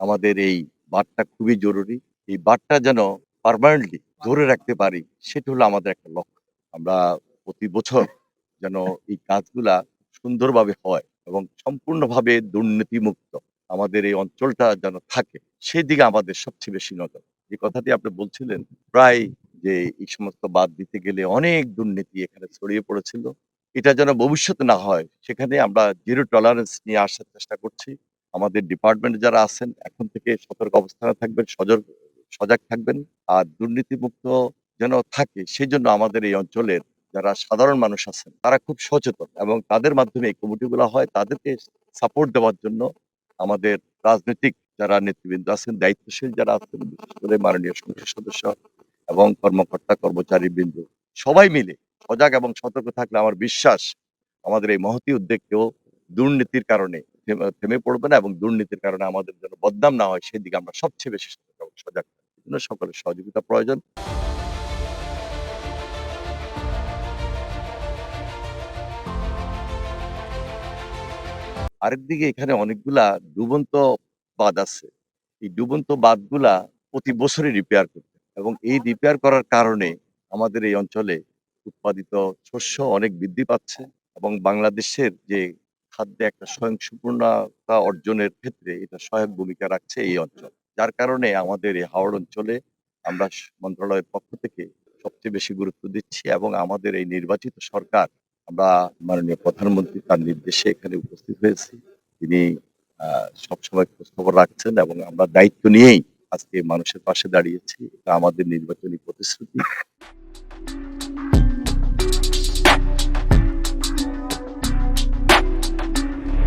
আমাদের এই বাঁধটা খুবই জরুরি। এই বাঁধটা যেন পার্মানেন্টলি ধরে রাখতে পারি, সেটা হলো আমাদের একটা লক্ষ্য। আমরা প্রতি বছর যেন এই কাজগুলা সুন্দরভাবে হয় এবং সম্পূর্ণভাবে দুর্নীতিমুক্ত আমাদের এই অঞ্চলটা যেন থাকে, সেদিকে আমাদের সবচেয়ে বেশি নজর। যে কথাটি আপনি বলছিলেন, প্রায় যে এই সমস্ত বাদ দিতে গেলে অনেক দুর্নীতি এখানে ছড়িয়ে পড়েছিল। এটা যেন ভবিষ্যতে না হয়, সেখানে আমরা জিরো টলারেন্স নিয়ে আসার চেষ্টা করছি। আমাদের ডিপার্টমেন্টে যারা আছেন এখন থেকে সতর্ক অবস্থানে থাকবেন, সজাগ থাকবেন। আর দুর্নীতিমুক্ত যেন থাকে সেজন্য আমাদের এই অঞ্চলের যারা সাধারণ মানুষ আছেন তারা খুব সচেতন এবং তাদের মাধ্যমে এই কমিটিগুলা হয়। তাদেরকে সাপোর্ট দেওয়ার জন্য আমাদের রাজনৈতিক যারা নেতৃবৃন্দ আছেন, দায়িত্বশীল যারা আছেন, বিশেষ করে মাননীয় সংসদ সদস্য এবং কর্মকর্তা কর্মচারীবৃন্দ সবাই মিলে সজাগ এবং সতর্ক থাকলে আমার বিশ্বাস আমাদের এই মহতী উদ্যোগ কেউ দুর্নীতির কারণে থেমে পড়বে না এবং দুর্নীতির কারণে আমাদের যেন বদনাম না হয় সেদিকে আমরা সবচেয়ে বেশি সতর্ক এবং সজাগ থাকবো। এজন্য সকলের সহযোগিতা প্রয়োজন। আরেকদিকে এখানে অনেকগুলা ডুবন্ত বাঁধ আছে। এই ডুবন্ত বাঁধগুলা প্রতি বছরই রিপেয়ার করতে হয় এবং এই রিপেয়ার করার কারণে আমাদের এই অঞ্চলে উৎপাদিত শস্য অনেক বৃদ্ধি পাচ্ছে এবং বাংলাদেশের যে খাদ্যে একটা স্বয়ংসম্পূর্ণতা অর্জনের ক্ষেত্রে এটা সহায়ক ভূমিকা রাখছে এই অঞ্চল। যার কারণে আমাদের এই হাওড় অঞ্চলে আমরা মন্ত্রণালয়ের পক্ষ থেকে সবচেয়ে বেশি গুরুত্ব দিচ্ছি এবং আমাদের এই নির্বাচিত সরকার, আমরা মাননীয় প্রধানমন্ত্রী তার নির্দেশে এখানে উপস্থিত হয়েছি। তিনি সবসময় খোঁজখবর রাখছেন এবং আমরা দায়িত্ব নিয়েই আজকে মানুষের পাশে দাঁড়িয়েছি। এটা আমাদের নির্বাচনী প্রতিশ্রুতি।